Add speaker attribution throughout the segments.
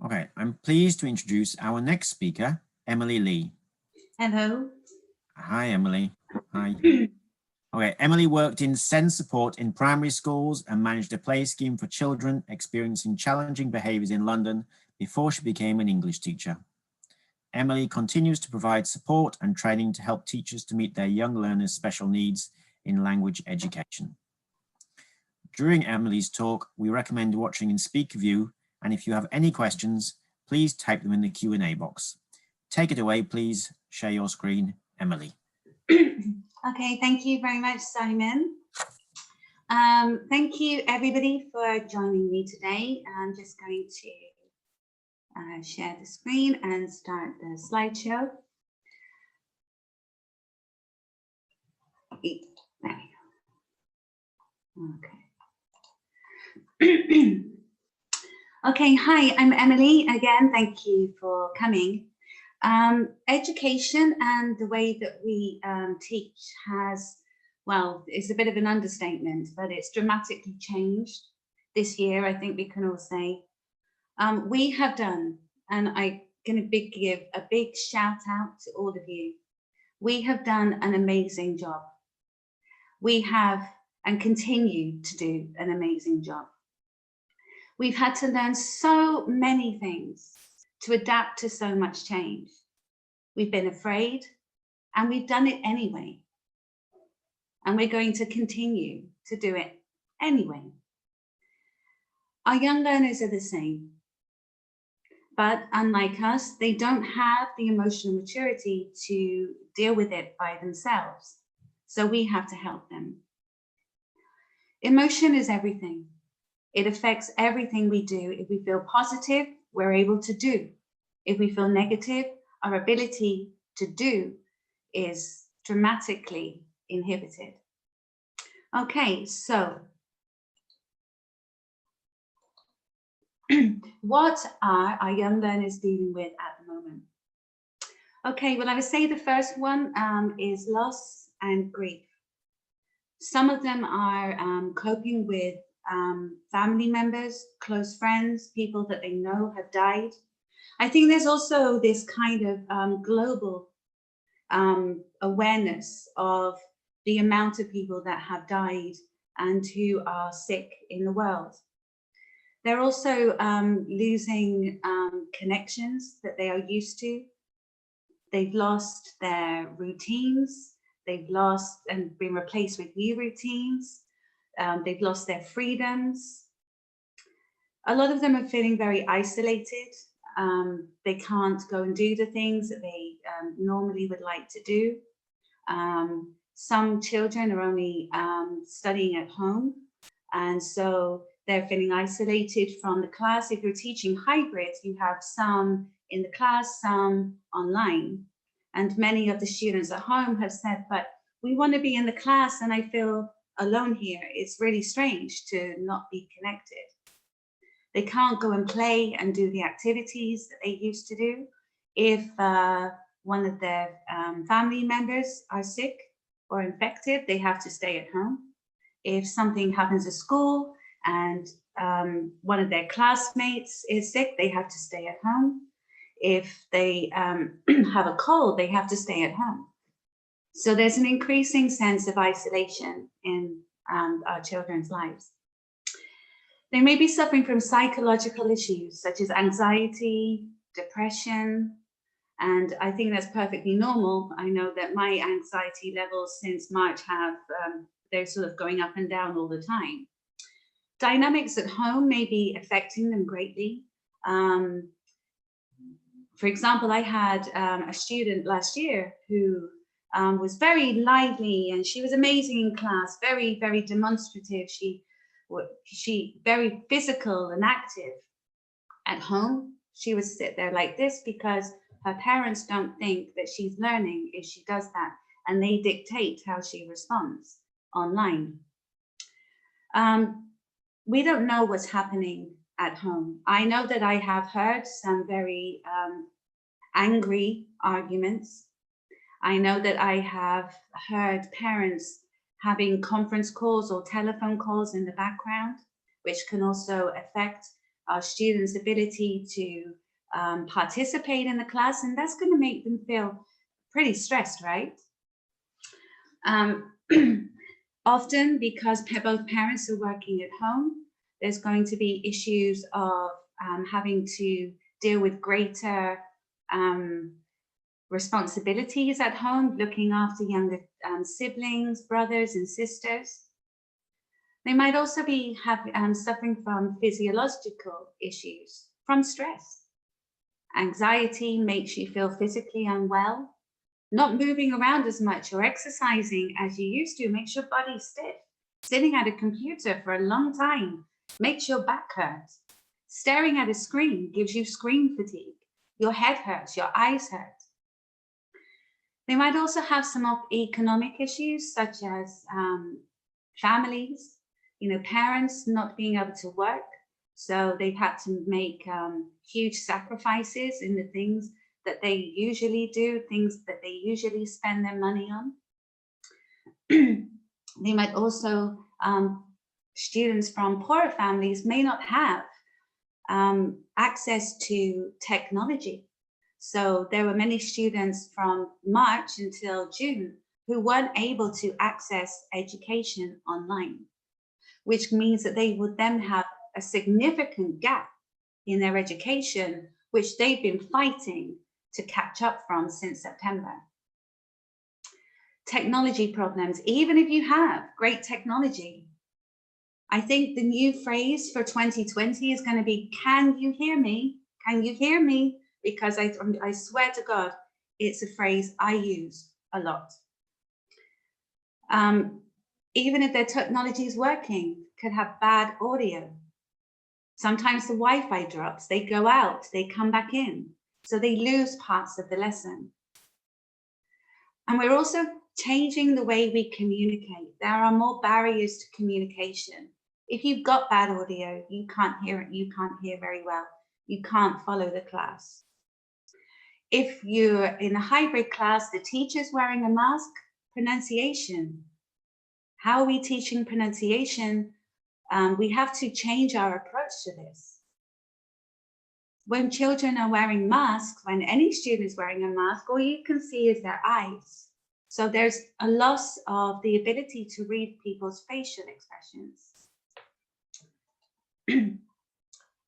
Speaker 1: Okay, I'm pleased to introduce our next speaker, Emily Lee.
Speaker 2: Hello.
Speaker 1: Hi, Emily. Hi. Okay, Emily worked in SEND support in primary schools and managed a play scheme for children experiencing challenging behaviours in London before she became an English teacher. Emily continues to provide support and training to help teachers to meet their young learners' special needs in language education. During Emily's talk, we recommend watching in speaker view, and if you have any questions, please type them in the Q&A box. Take it away, please. Share your screen, Emily.
Speaker 2: Okay, thank you very much, Simon. Thank you, everybody, for joining me today. I'm just going to share the screen and start the slideshow. There we go. Okay. Okay, hi, I'm Emily. Again, thank you for coming. Education and the way that we teach has, well, it's a bit of an understatement, but it's dramatically changed this year, I think we can all say. We have done, and I'm going to give a big shout out to all of you. We have done an amazing job. We have and continue to do an amazing job. We've had to learn so many things to adapt to so much change. We've been afraid, and we've done it anyway. And we're going to continue to do it anyway. Our young learners are the same, but unlike us, they don't have the emotional maturity to deal with it by themselves. So we have to help them. Emotion is everything. It affects everything we do. If we feel positive, we're able to do. If we feel negative, our ability to do is dramatically inhibited. Okay, so what are our young learners dealing with at the moment? Okay, well, I would say the first one is loss and grief. Some of them are coping with family members, close friends, people that they know have died. I think there's also this kind of global awareness of the amount of people that have died and who are sick in the world. They're also losing connections that they are used to. They've lost their routines. They've lost and been replaced with new routines. They've lost their freedoms. A lot of them are feeling very isolated. They can't go and do the things that they normally would like to do. Some children are only studying at home, and so they're feeling isolated from the class. If you're teaching hybrids, you have some in the class, some online. And many of the students at home have said, but we want to be in the class and I feel alone here. It's really strange to not be connected. They can't go and play and do the activities that they used to do. If one of their family members are sick or infected, they have to stay at home. If something happens at school and one of their classmates is sick, they have to stay at home. If they have a cold, they have to stay at home. So there's an increasing sense of isolation in our children's lives. They may be suffering from psychological issues such as anxiety, depression, and I think that's perfectly normal. I know that my anxiety levels since March have, they're sort of going up and down all the time. Dynamics at home may be affecting them greatly. For example, I had a student last year who was very lively and she was amazing in class, very, very demonstrative. She very physical and active. At home, she would sit there like this because her parents don't think that she's learning if she does that, and they dictate how she responds online. We don't know what's happening at home. I know that I have heard some very angry arguments. I know that I have heard parents having conference calls or telephone calls in the background, which can also affect our students' ability to participate in the class, and that's going to make them feel pretty stressed, right? Often, because both parents are working at home, there's going to be issues of having to deal with greater responsibilities at home, looking after younger siblings, brothers and sisters. They might also be suffering from physiological issues, from stress. Anxiety makes you feel physically unwell. Not moving around as much or exercising as you used to makes your body stiff. Sitting at a computer for a long time makes your back hurt. Staring at a screen gives you screen fatigue. Your head hurts, your eyes hurt. They might also have some economic issues, such as families, parents not being able to work. So they've had to make huge sacrifices in the things that they usually do, things that they usually spend their money on. They might also, students from poorer families may not have access to technology. So there were many students from March until June who weren't able to access education online, which means that they would then have a significant gap in their education, which they've been fighting to catch up from since September. Technology problems, even if you have great technology. I think the new phrase for 2020 is going to be, can you hear me? Can you hear me? Because I swear to God, it's a phrase I use a lot. Even if their technology is working, could have bad audio. Sometimes the Wi-Fi drops, they go out, they come back in. So they lose parts of the lesson. And we're also changing the way we communicate. There are more barriers to communication. If you've got bad audio, you can't hear it, you can't hear very well. You can't follow the class. If you're in a hybrid class, the teacher's wearing a mask, pronunciation. How are we teaching pronunciation? We have to change our approach to this. When children are wearing masks, when any student is wearing a mask, all you can see is their eyes. So there's a loss of the ability to read people's facial expressions.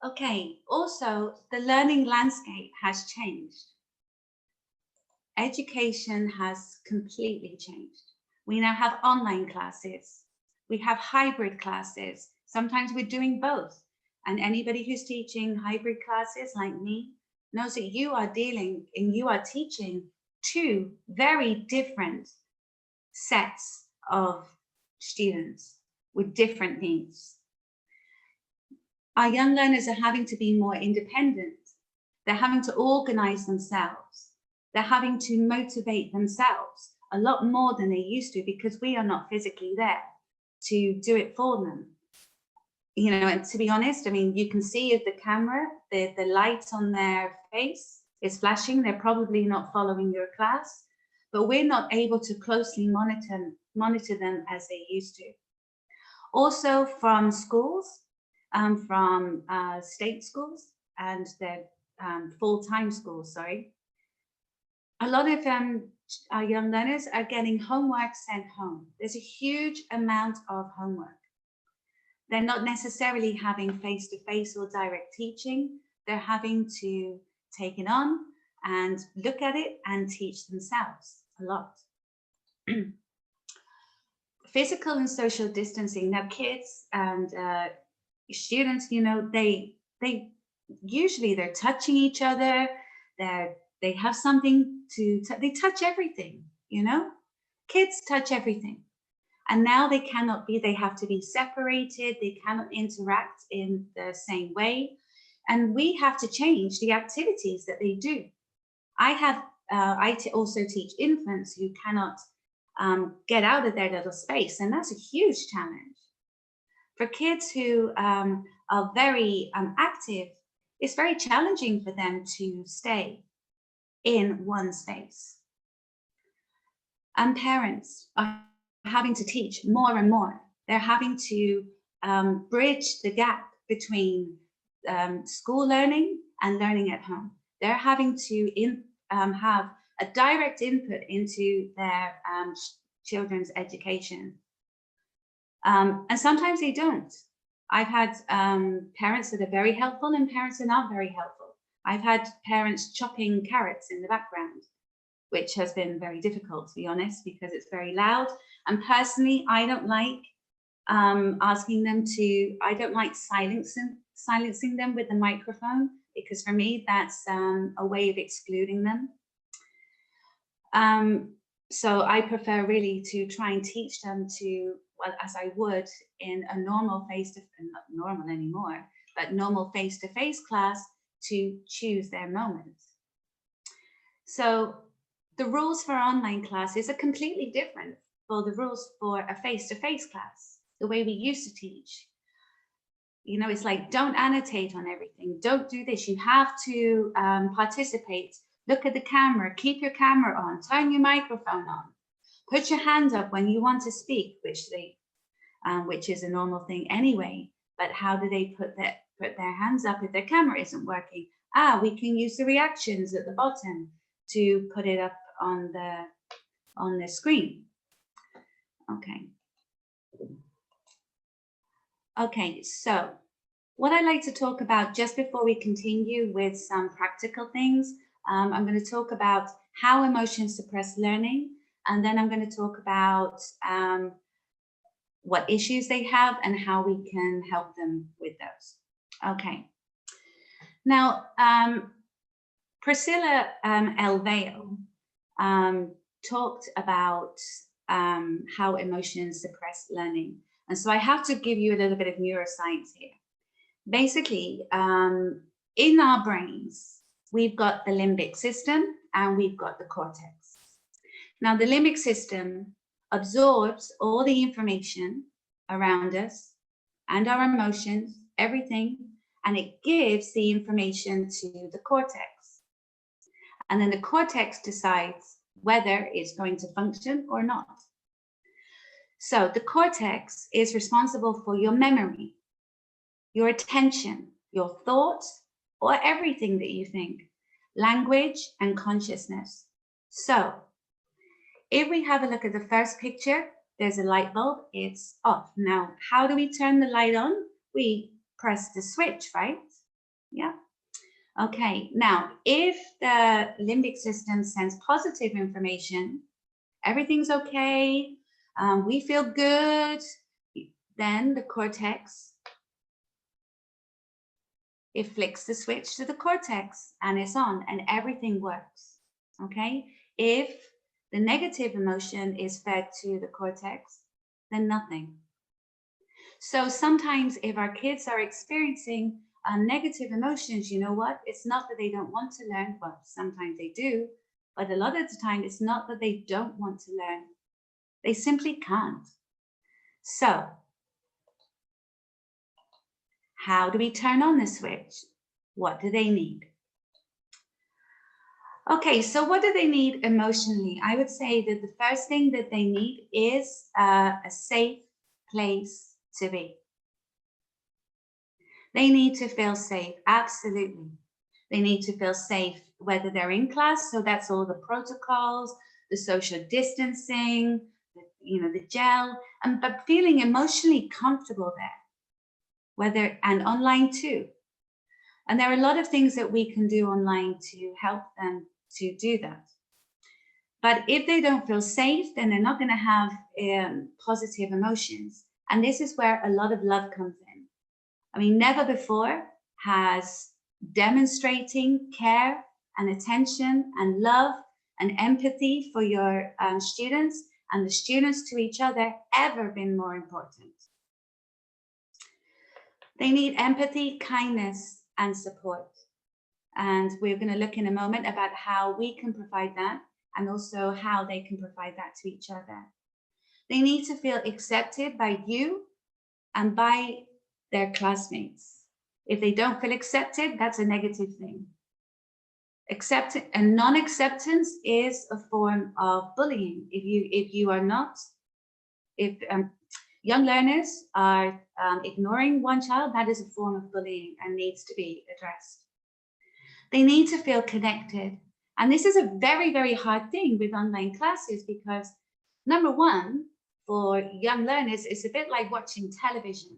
Speaker 2: Okay, also the learning landscape has changed. Education has completely changed. We now have online classes. We have hybrid classes. Sometimes we're doing both. And anybody who's teaching hybrid classes like me knows that you are dealing and you are teaching two very different sets of students with different needs. Our young learners are having to be more independent. They're having to organize themselves. They're having to motivate themselves a lot more than they used to, because we are not physically there to do it for them. And to be honest, I mean, you can see at the camera, the light on their face is flashing. They're probably not following your class, but we're not able to closely monitor them as they used to. Also from schools, from state schools and their full-time schools, sorry. A lot of our young learners are getting homework sent home. There's a huge amount of homework. They're not necessarily having face-to-face or direct teaching. They're having to take it on and look at it and teach themselves a lot. Physical and social distancing. Now, kids and students, they usually they're touching each other. They have something to, they touch everything, Kids touch everything. And now they cannot be, they have to be separated. They cannot interact in the same way. And we have to change the activities that they do. I also teach infants who cannot get out of their little space. And that's a huge challenge. For kids who are very active, it's very challenging for them to stay in one space. And parents are having to teach more and more. They're having to bridge the gap between school learning and learning at home. They're having to have a direct input into their children's education. And sometimes they don't. I've had parents that are very helpful and parents that are not very helpful. I've had parents chopping carrots in the background, which has been very difficult, to be honest, because it's very loud. And personally, I don't like asking them to, I don't like silencing them with the microphone, because for me, that's a way of excluding them. So I prefer really to try and teach them to, well, as I would in a normal not normal anymore, but normal face-to-face class, to choose their moments. So the rules for online classes are completely different for the rules for a face-to-face class, the way we used to teach. You know, it's like, don't annotate on everything. Don't do this. You have to participate. Look at the camera, keep your camera on, turn your microphone on, put your hand up when you want to speak, which is a normal thing anyway. But how do they put their hands up if their camera isn't working? We can use the reactions at the bottom to put it up on the screen. Okay, so what I'd like to talk about just before we continue with some practical things, I'm going to talk about how emotions suppress learning, and then I'm going to talk about what issues they have and how we can help them with those. Okay. Now, Priscilla L. Vale talked about how emotions suppress learning. And so I have to give you a little bit of neuroscience here. Basically, in our brains, we've got the limbic system and we've got the cortex. Now, the limbic system absorbs all the information around us and our emotions, everything, and it gives the information to the cortex. And then the cortex decides whether it's going to function or not. So the cortex is responsible for your memory, your attention, your thoughts, or everything that you think, language and consciousness. So if we have a look at the first picture, there's a light bulb, it's off. Now, how do we turn the light on? We press the switch, right? Yeah. Okay, now, if the limbic system sends positive information, everything's okay, we feel good, then the cortex, it flicks the switch to the cortex and it's on and everything works, okay? If the negative emotion is fed to the cortex, then nothing. So sometimes if our kids are experiencing negative emotions, you know what? It's not that they don't want to learn. Well, sometimes they do, but a lot of the time it's not that they don't want to learn. They simply can't. So how do we turn on the switch? What do they need? Okay, so what do they need emotionally? I would say that the first thing that they need is a safe place to be. They need to feel safe, absolutely. They need to feel safe whether they're in class, so that's all the protocols, the social distancing, the gel, but feeling emotionally comfortable there, and online too. And there are a lot of things that we can do online to help them to do that. But if they don't feel safe, then they're not going to have positive emotions. And this is where a lot of love comes in. I mean, never before has demonstrating care and attention and love and empathy for your students and the students to each other ever been more important. They need empathy, kindness, and support. And we're going to look in a moment about how we can provide that and also how they can provide that to each other. They need to feel accepted by you and by their classmates. If they don't feel accepted, that's a negative thing. Acceptance and non-acceptance is a form of bullying. If you are not, young learners are ignoring one child, that is a form of bullying and needs to be addressed. They need to feel connected. And this is a very, very hard thing with online classes because number one, for young learners, it's a bit like watching television.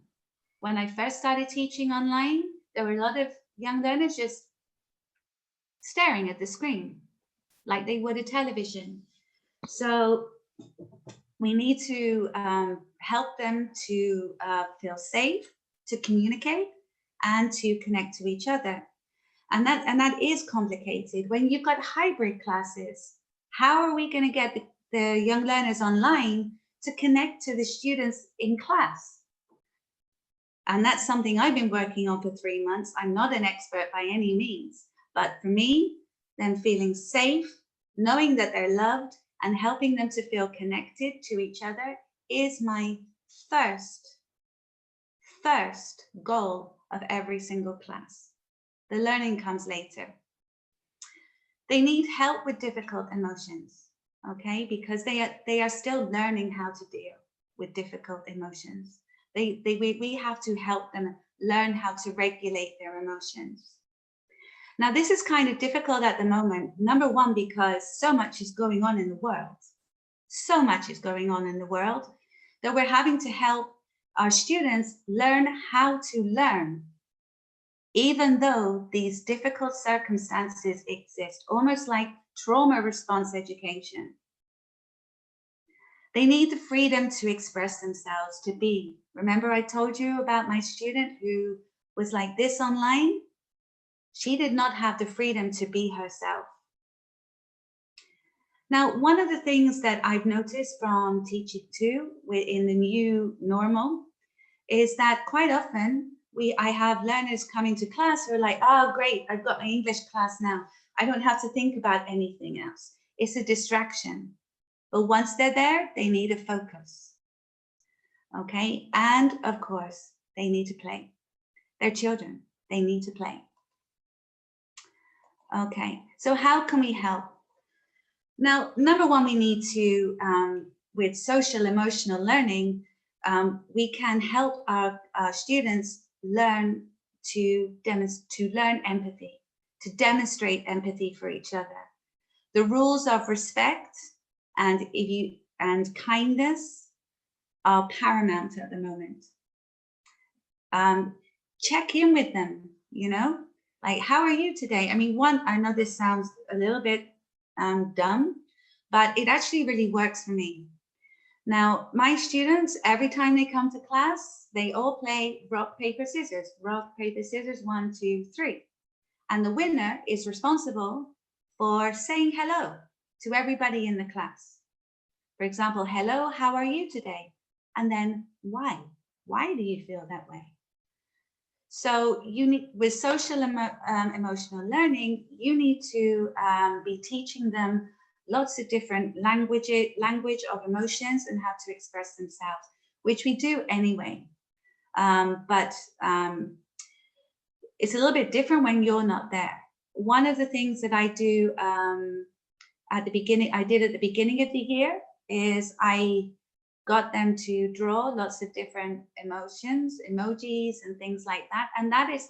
Speaker 2: When I first started teaching online, there were a lot of young learners just staring at the screen like they would a television. So we need to help them to feel safe, to communicate, and to connect to each other. And that is complicated. When you've got hybrid classes, how are we going to get the young learners online to connect to the students in class? And that's something I've been working on for 3 months. I'm not an expert by any means, but for me, them feeling safe, knowing that they're loved, and helping them to feel connected to each other is my first goal of every single class. The learning comes later. They need help with difficult emotions, okay? Because they are still learning how to deal with difficult emotions. We have to help them learn how to regulate their emotions. Now, this is kind of difficult at the moment. Number one, because so much is going on in the world. So much is going on in the world that we're having to help our students learn how to learn, even though these difficult circumstances exist, almost like trauma response education. They need the freedom to express themselves, to be. Remember I told you about my student who was like this online? She did not have the freedom to be herself. Now, one of the things that I've noticed from teaching too, in the new normal, is that quite often I have learners coming to class who are like, oh, great, I've got my English class now. I don't have to think about anything else. It's a distraction. But once they're there, they need a focus. Okay, and of course, they need to play. They're children, they need to play. Okay, so how can we help? Now, number one, we need to, with social emotional learning, we can help our students learn to learn empathy, to demonstrate empathy for each other. The rules of respect and kindness are paramount at the moment. Check in with them, you know, like, how are you today? I mean, I know this sounds a little bit dumb, but it actually really works for me. Now, my students, every time they come to class, they all play rock, paper, scissors. Rock, paper, scissors, 1, 2, 3. And the winner is responsible for saying hello to everybody in the class. For example, hello, how are you today? And then why? Why do you feel that way? So you need, with social emotional learning, you need to be teaching them lots of different language of emotions and how to express themselves, which we do anyway. But it's a little bit different when you're not there. One of the things that I do at the beginning of the year is I got them to draw lots of different emotions, emojis and things like that. And that is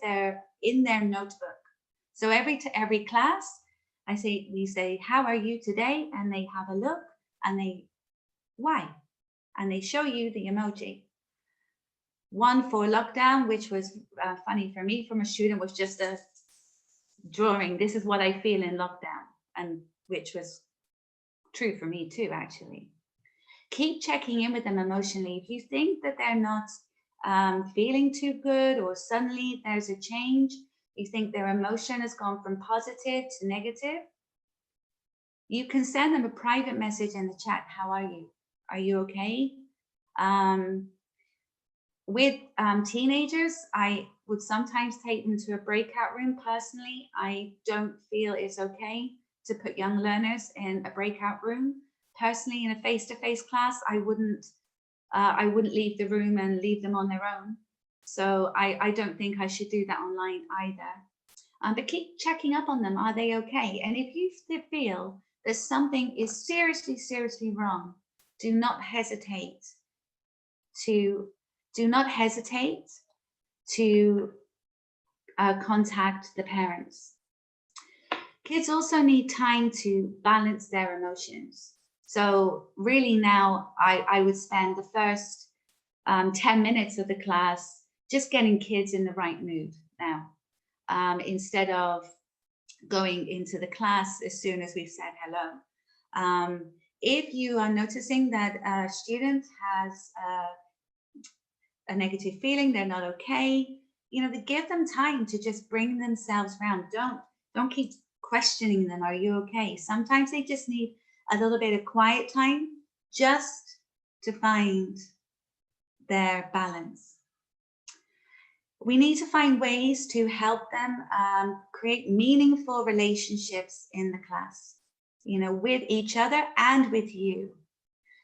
Speaker 2: in their notebook. So every class, we say, how are you today? And they have a look and why? And they show you the emoji. One for lockdown, which was funny for me from a student, was just a drawing. This is what I feel in lockdown, and which was true for me too, actually. Keep checking in with them emotionally. If you think that they're not feeling too good, or suddenly there's a change, you think their emotion has gone from positive to negative, you can send them a private message in the chat. How are you? Are you okay? With teenagers, I would sometimes take them to a breakout room. Personally, I don't feel it's okay to put young learners in a breakout room. Personally, in a face-to-face class, I wouldn't leave the room and leave them on their own. So I don't think I should do that online either. But keep checking up on them. Are they okay? And if you feel that something is seriously, seriously wrong, do not hesitate to do not hesitate to contact the parents. Kids also need time to balance their emotions. So really now I would spend the first 10 minutes of the class just getting kids in the right mood now, instead of going into the class as soon as we've said hello. If you are noticing that a student has a negative feeling, they're not okay, give them time to just bring themselves around. Don't keep questioning them, are you okay? Sometimes they just need a little bit of quiet time just to find their balance. We need to find ways to help them create meaningful relationships in the class, with each other and with you.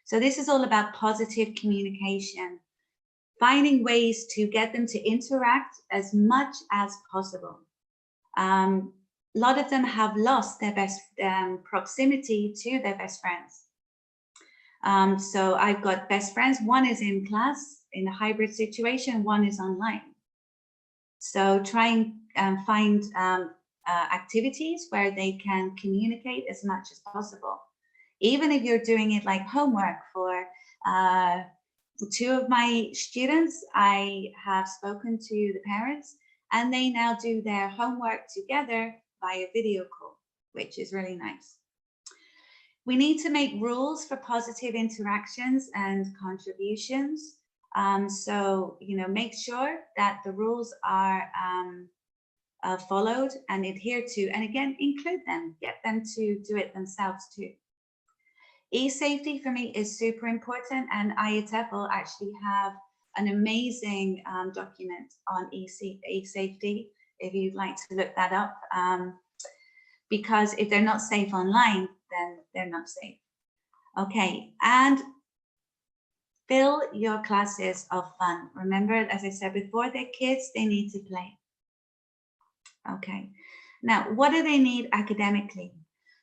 Speaker 2: So this is all about positive communication, finding ways to get them to interact as much as possible. A lot of them have lost their best proximity to their best friends. So I've got best friends, one is in class in a hybrid situation, one is online. So try and find activities where they can communicate as much as possible. Even if you're doing it like homework for two of my students, I have spoken to the parents and they now do their homework together via video call, which is really nice. We need to make rules for positive interactions and contributions. So, make sure that the rules are followed and adhered to, and again, include them, get them to do it themselves too. E-safety for me is super important, and IATEFL actually have an amazing document on e-safety, if you'd like to look that up, because if they're not safe online, then they're not safe. Okay, and fill your classes of fun. Remember, as I said before, they're kids, they need to play. Okay, now what do they need academically?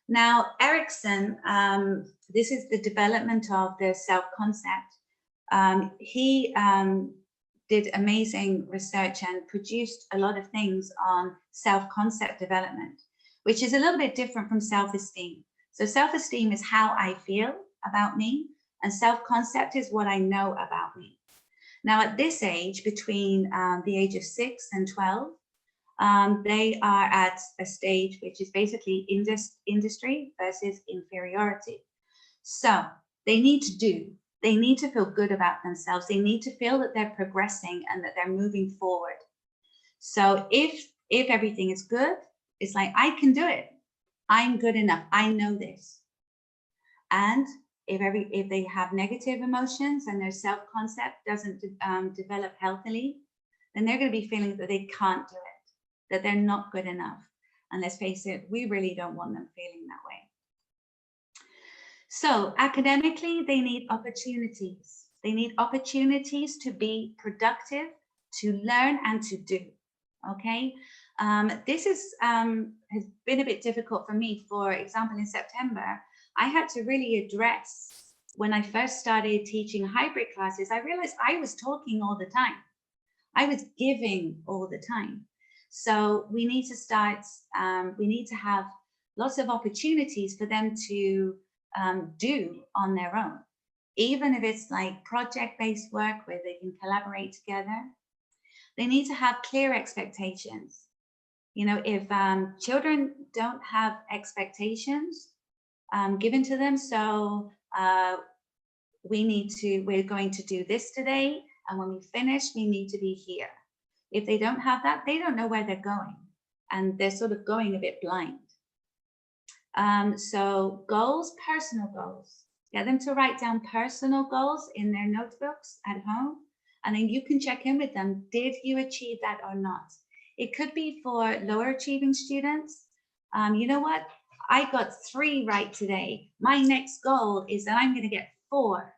Speaker 2: Now, Erickson, this is the development of the self-concept. He did amazing research and produced a lot of things on self-concept development, which is a little bit different from self-esteem. So self-esteem is how I feel about me, and self-concept is what I know about me. Now, at this age, between the age of 6 and 12, they are at a stage which is basically industry versus inferiority. So they need to feel good about themselves. They need to feel that they're progressing and that they're moving forward. So if everything is good, it's like, I can do it. I'm good enough. I know this. And if they have negative emotions and their self-concept doesn't develop healthily, then they're going to be feeling that they can't do it, that they're not good enough. And let's face it, we really don't want them feeling that way. So academically, they need opportunities. They need opportunities to be productive, to learn and to do. Okay, this has been a bit difficult for me. For example, in September, I had to really address, when I first started teaching hybrid classes, I realized I was talking all the time. I was giving all the time. So we need to start, we need to have lots of opportunities for them to do on their own, even if it's like project-based work where they can collaborate together. They need to have clear expectations. If children don't have expectations given to them, so we're going to do this today, and when we finish, we need to be here. If they don't have that, they don't know where they're going, and they're sort of going a bit blind. So goals, personal goals. Get them to write down personal goals in their notebooks at home, and then you can check in with them. Did you achieve that or not? It could be for lower achieving students. You know what? I got 3 right today. My next goal is that I'm going to get 4.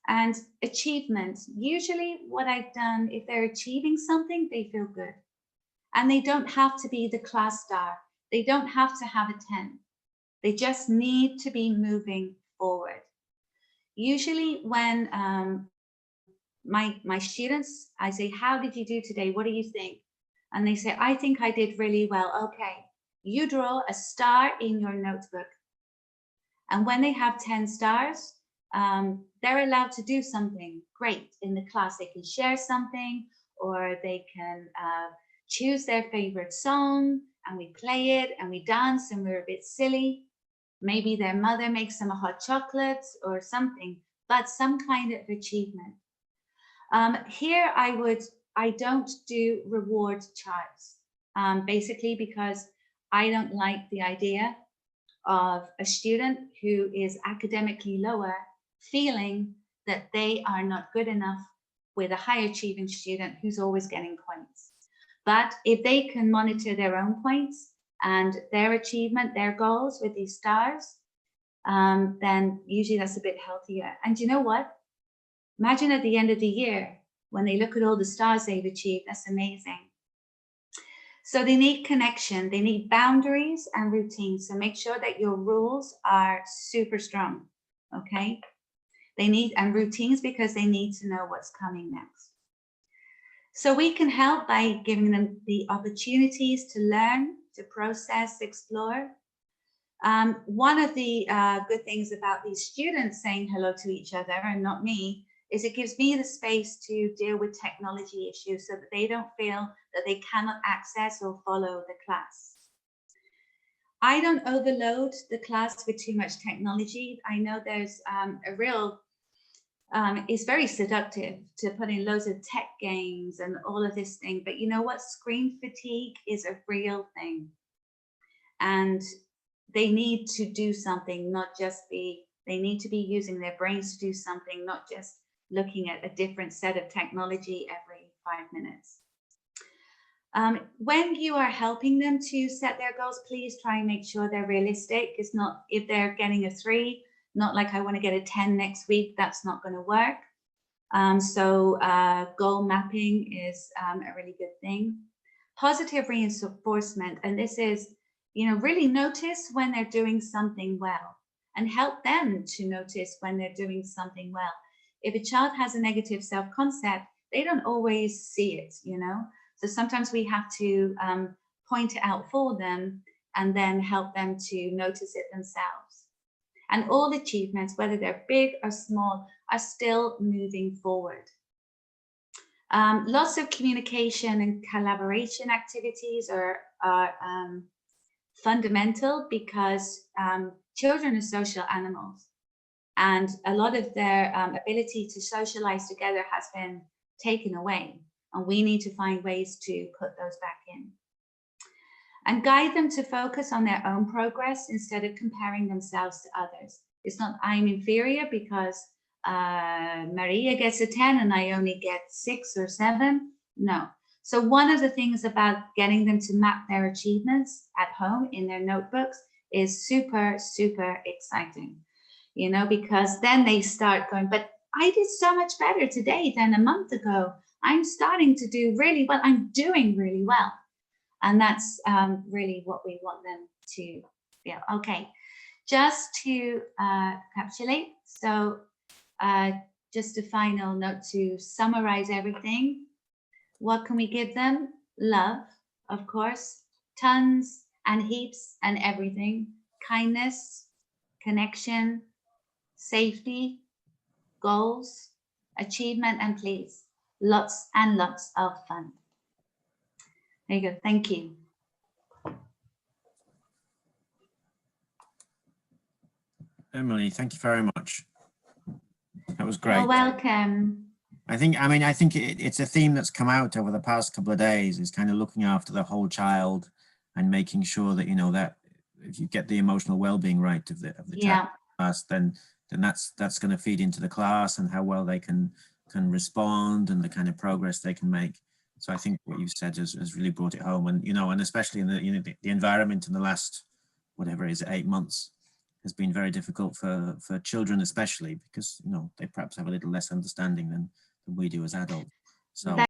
Speaker 2: And achievement, usually what I've done, if they're achieving something, they feel good. And they don't have to be the class star. They don't have to have a 10. They just need to be moving forward. Usually when my students, I say, how did you do today? What do you think? And they say, I think I did really well. Okay, you draw a star in your notebook. And when they have 10 stars, they're allowed to do something great in the class. They can share something, or they can choose their favorite song, and we play it and we dance and we're a bit silly. Maybe their mother makes them a hot chocolate or something, but some kind of achievement. Here I don't do reward charts, basically because I don't like the idea of a student who is academically lower feeling that they are not good enough with a high achieving student who's always getting points. But if they can monitor their own points and their achievement, their goals with these stars, then usually that's a bit healthier. And you know what? Imagine at the end of the year, when they look at all the stars they've achieved, that's amazing. So they need connection, they need boundaries and routines. So make sure that your rules are super strong, okay? They need, and routines, because they need to know what's coming next. So we can help by giving them the opportunities to learn, to process, explore. One of the good things about these students saying hello to each other and not me is it gives me the space to deal with technology issues so that they don't feel that they cannot access or follow the class. I don't overload the class with too much technology. I know there's a real, it's very seductive to put in loads of tech games and all of this thing, but you know what? Screen fatigue is a real thing. And they need to do something, not just be, they need to be using their brains to do something, not just looking at a different set of technology every 5 minutes. When you are helping them to set their goals, please try and make sure they're realistic. It's not, if they're getting a 3, not like I want to get a 10 next week, that's not going to work. Goal mapping is a really good thing. Positive reinforcement, and this is, you know, really notice when they're doing something well and help them to notice when they're doing something well. If a child has a negative self-concept, they don't always see it, you know? So sometimes we have to point it out for them and then help them to notice it themselves. And all achievements, whether they're big or small, are still moving forward. Lots of communication and collaboration activities are fundamental because children are social animals. And a lot of their ability to socialize together has been taken away. And we need to find ways to put those back in. And guide them to focus on their own progress instead of comparing themselves to others. It's not I'm inferior because Maria gets a 10 and I only get 6 or 7. No. So one of the things about getting them to map their achievements at home in their notebooks is super, super exciting. You know, because then they start going, but I did so much better today than a month ago. I'm starting to do really well. I'm doing really well. And that's really what we want them to feel. Okay, just to capsulate. So just a final note to summarize everything. What can we give them? Love, of course, tons and heaps and everything. Kindness, connection, safety, goals, achievement, and please, lots and lots of fun. There you go. Thank you.
Speaker 1: Emily, thank you very much. That was great.
Speaker 2: You're welcome.
Speaker 1: I think it's a theme that's come out over the past couple of days, is kind of looking after the whole child and making sure that, you know, that if you get the emotional well-being right of the child class, then that's going to feed into the class and how well they can respond and the kind of progress they can make. So I think what you've said has really brought it home, and you know, and especially in the environment in the last, whatever it is, 8 months has been very difficult for children, especially because, you know, they perhaps have a little less understanding than we do as adults. So